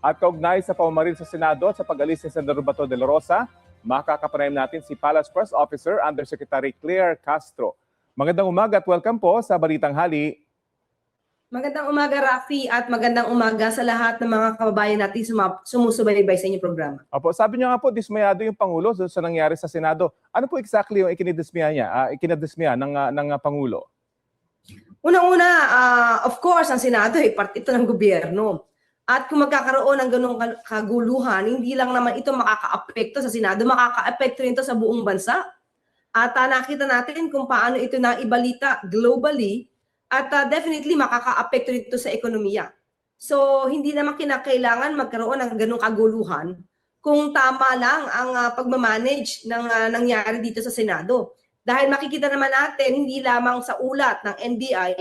At kaugnay sa paumaril sa Senado at sa pag-alis ni Senador Bato de la Rosa, makakapanayam natin si Palace Press Officer Undersecretary Claire Castro. Magandang umaga at welcome po sa Balitang Hali. Magandang umaga, Rafi, at magandang umaga sa lahat ng mga kababayan natin sumusubaybay sa inyong programa. Opo, sabi niyo nga po, dismayado yung Pangulo sa nangyari sa Senado. Ano po exactly yung ikinidismaya niya, ikinadismaya ng Pangulo? Unang-una, of course, ang Senado ay parte ito ng gobyerno. At kung magkakaroon ng ganung kaguluhan, hindi lang naman ito makaka-apekto sa Senado, makaka-apekto rin ito sa buong bansa. At nakita natin kung paano ito naibalita globally at definitely makaka-apekto ito sa ekonomiya. So, hindi naman kinakailangan magkaroon ng ganung kaguluhan kung tama lang ang pagmamanage ng nangyari dito sa Senado. Dahil makikita naman natin, hindi lamang sa ulat ng NBI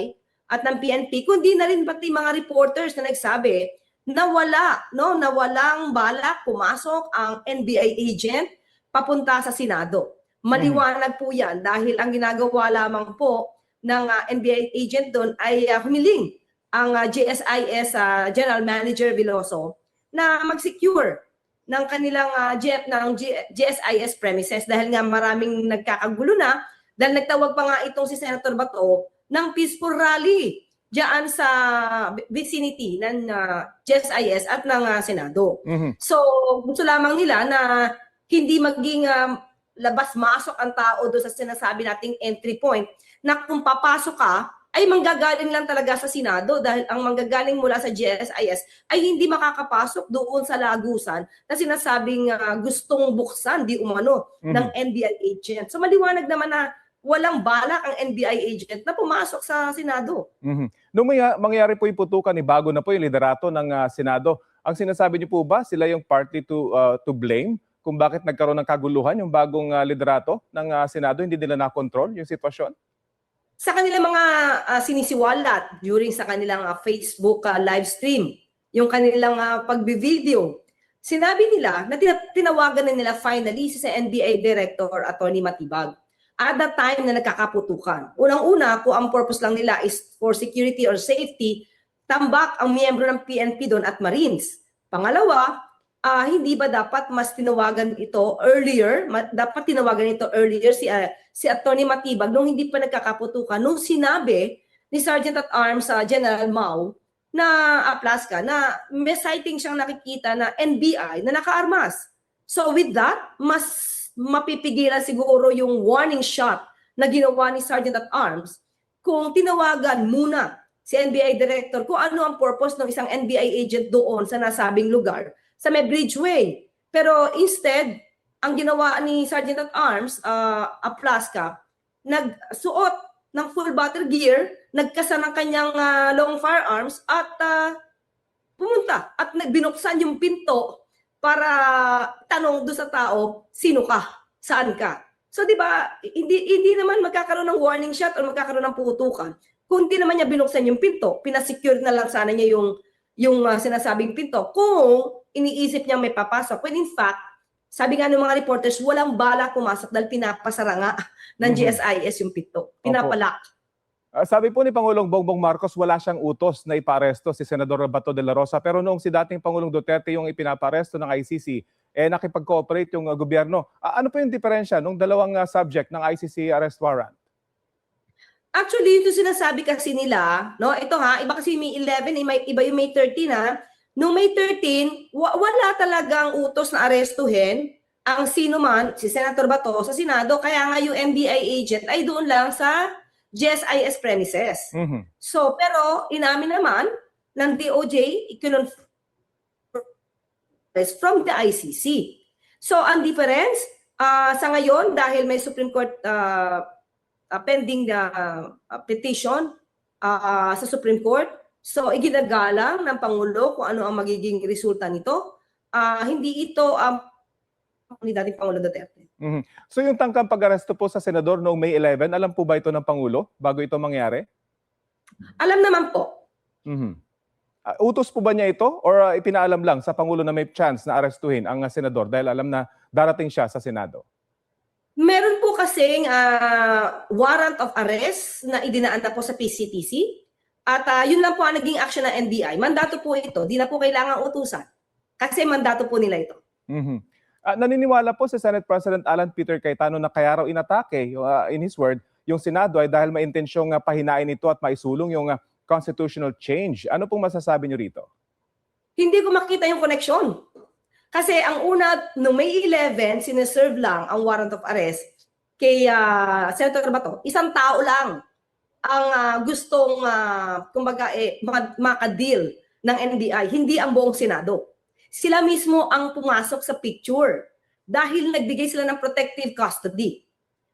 at ng PNP, kundi na rin pati mga reporters na nagsabi na walang balak pumasok ang NBI agent papunta sa Senado. Maliwanag po yan dahil ang ginagawa lamang po ng NBI agent doon ay humiling ang GSIS General Manager Veloso na mag-secure ng kanilang GSIS premises dahil nga maraming nagkakagulo na dahil nagtawag pa nga itong si Senator Bato ng peaceful rally diyan sa vicinity ng GSIS at ng Senado. So gusto lamang nila na hindi maging labas-masok ang tao doon sa sinasabi nating entry point na kung papasok ka ay manggagaling lang talaga sa Senado dahil ang manggagaling mula sa GSIS ay hindi makakapasok doon sa lagusan na sinasabing gustong buksan di umano ng NBI agent. So maliwanag naman na walang balak ang NBI agent na pumasok sa Senado. Nung mangyari po yung putukan, bago na po yung liderato ng Senado, ang sinasabi niyo po ba sila yung partly to blame kung bakit nagkaroon ng kaguluhan yung bagong liderato ng Senado, hindi nila na-control yung sitwasyon? Sa kanilang mga sinisiwalat during sa kanilang Facebook live stream, yung kanilang pagbi-video, sinabi nila na tinawagan na nila finally si NBI Director Atty. Matibag at that time na nagkakaputukan. Unang-una, kung ang purpose lang nila is for security or safety, tambak ang miyembro ng PNP doon at Marines. Pangalawa, hindi ba dapat mas tinawagan ito earlier? Dapat tinawagan ito earlier si Atty. Matibag nung hindi pa nagkakaputukan, nung sinabi ni Sergeant at Arms General Mau na Aplaska na may sighting siyang nakikita na NBI na nakaarmas. So with that, mas mapipigilan siguro yung warning shot na ginawa ni Sergeant at Arms kung tinawagan muna si NBI Director kung ano ang purpose ng isang NBI agent doon sa nasabing lugar sa may Bridgeway. Pero instead, ang ginawa ni Sergeant at Arms, Aplaska, nagsuot ng full battle gear, nagkasa ng kanyang long firearms at pumunta at binuksan yung pinto para tanong doon sa tao, sino ka? Saan ka? So di ba, hindi naman magkakaroon ng warning shot o magkakaroon ng putukan. Kung di naman niya binuksan yung pinto, pinasecure na lang sana niya yung sinasabing pinto. Kung iniisip niya may papasok, when in fact, sabi nga ng mga reporters, walang bala pumasok dahil pinapasara nga ng GSIS yung pinto. Pinapalak. Sabi po ni Pangulong Bongbong Marcos, wala siyang utos na iparesto si Senador Bato de la Rosa. Pero noong si dating Pangulong Duterte yung ipinaparesto ng ICC, nakipag-cooperate yung gobyerno. Ano po yung diferensya ng dalawang subject ng ICC arrest warrant? Actually, ito sinasabi kasi nila, no? Ito iba kasi May 11, iba yung May 13 Noong May 13, wala talagang utos na arestuhin ang sino man, si Senator Bato sa Senado, kaya nga yung NBI agent ay doon lang sa GSIS premises. So, pero inamin naman ng DOJ, from the ICC. So, ang difference, sa ngayon, dahil may Supreme Court pending petition sa Supreme Court, so iginagalang ng Pangulo kung ano ang magiging resulta nito. Hindi ito ni dating Pangulo Duterte. So yung tangkang pag-aresto po sa Senador noong May 11, alam po ba ito ng Pangulo bago ito mangyari? Alam naman po. Utos po ba niya ito or ipinaalam lang sa Pangulo na may chance na arestuhin ang Senador dahil alam na darating siya sa Senado? Meron po kasing warrant of arrest na idinaan na po sa PCTC at yun lang po ang naging action ng NBI. Mandato po ito, di na po kailangan utusan. Kasi mandato po nila ito. Mhm. Naniniwala po si Senate President Alan Peter Cayetano na kaya raw inatake, in his word, yung Senado ay dahil may intensyong pahinain ito at maisulong yung constitutional change. Ano pong masasabi niyo rito? Hindi ko makita yung connection. Kasi ang una, noong May 11, sineserve lang ang warrant of arrest kay Senator Bato. Isang tao lang ang gustong kumbaga makadeal ng NBI, hindi ang buong Senado. Sila mismo ang pumasok sa picture dahil nagbigay sila ng protective custody.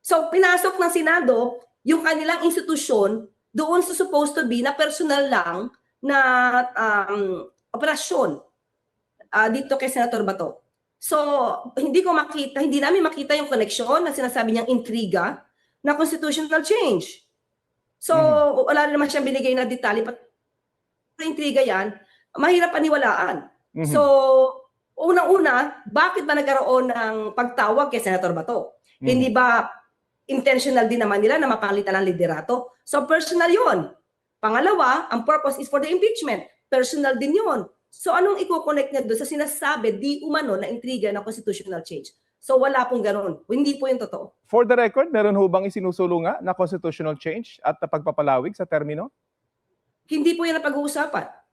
So pinasok ng Senado yung kanilang institusyon doon sa supposed to be na personal lang na operasyon dito kay Senator Bato. So hindi namin makita yung connection na sinasabi niyang intriga na constitutional change. So wala naman siyang binigay na detalye, pero intriga yan, mahirap paniwalaan. So, unang-una, bakit ba nagkaroon ng pagtawag kay Senator Bato? Hindi ba intentional din naman nila na mapalitan ang liderato? So, personal yon. Pangalawa, ang purpose is for the impeachment. Personal din yon. So, anong i-connect niya doon sa sinasabi di umano na intriga ng constitutional change? So, wala pong ganoon. Hindi po yung totoo. For the record, meron ho bang isinusulong nga na constitutional change at pagpapalawig sa termino? Hindi po yan napag-uusapan.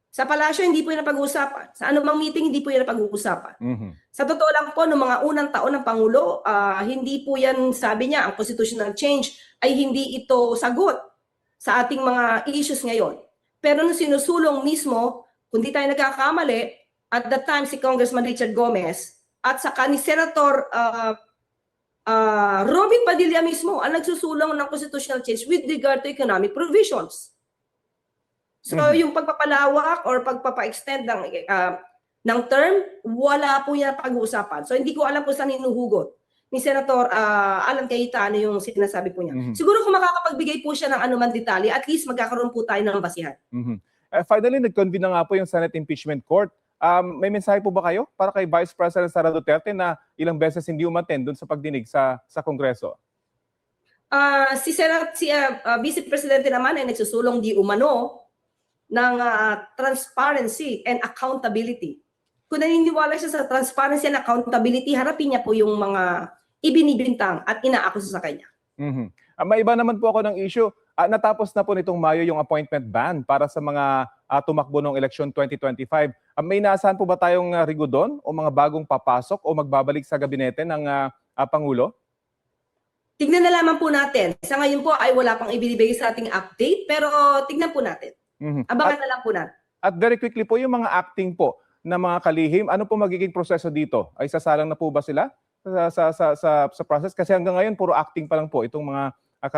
Sa palasyo, hindi po yan napag-uusapan. Sa anumang meeting, hindi po yan napag-uusapan. Sa totoo lang po, noong mga unang taon ng Pangulo, hindi po yan, sabi niya, ang constitutional change ay hindi ito sagot sa ating mga issues ngayon. Pero nung sinusulong mismo, kung di tayo nagkakamali, at that time si Congressman Richard Gomez at saka ni Senator Robin Padilla mismo ang nagsusulong ng constitutional change with regard to economic provisions. So yung pagpapalawak or pagpapa-extend ng term, wala po yan pag-uusapan. So hindi ko alam kung saan hinuhugot ni Senator Alan Cayetano yung sinasabi po niya. Siguro kung makakapagbigay po siya ng anuman detalye, at least magkakaroon po tayo ng basihan. Finally, nag-convene na nga po yung Senate Impeachment Court. May mensahe po ba kayo para kay Vice President Sara Duterte na ilang beses hindi umattend doon sa pagdinig sa Kongreso? Si Vice Presidente naman ay nagsusulong di umano ng transparency and accountability. Kung naniniwala siya sa transparency and accountability, harapin niya po yung mga ibinibintang at inaakuso sa kanya. May iba naman po ako ng issue. Natapos na po nitong Mayo yung appointment ban para sa mga tumakbo ng eleksyon 2025. May naasahan po ba tayong rigo doon o mga bagong papasok o magbabalik sa gabinete ng Pangulo? Tignan na lamang po natin. Sa ngayon po ay wala pang ibinibigay sa ating update, pero tignan po natin. Abangan na lang po natin. At very quickly po, yung mga acting po na mga kalihim, ano po magiging proseso dito? Ay sasalang na po ba sila sa process? Kasi hanggang ngayon, puro acting pa lang po itong mga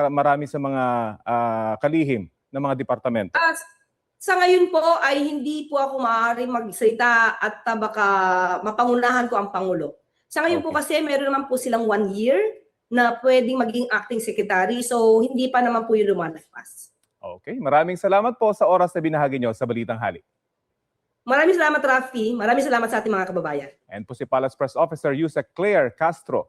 marami sa mga kalihim ng mga departamento. Sa ngayon po ay hindi po ako maaaring magsalita at baka mapangunahan ko ang Pangulo. Sa ngayon po kasi meron naman po silang 1 year na pwedeng maging acting secretary. So hindi pa naman po yung lumalagpas. Okay, maraming salamat po sa oras na binahagi nyo sa Balitang Halik. Maraming salamat, Rafi. Maraming salamat sa ating mga kababayan. And po si Palace Press Officer Yusek Claire Castro.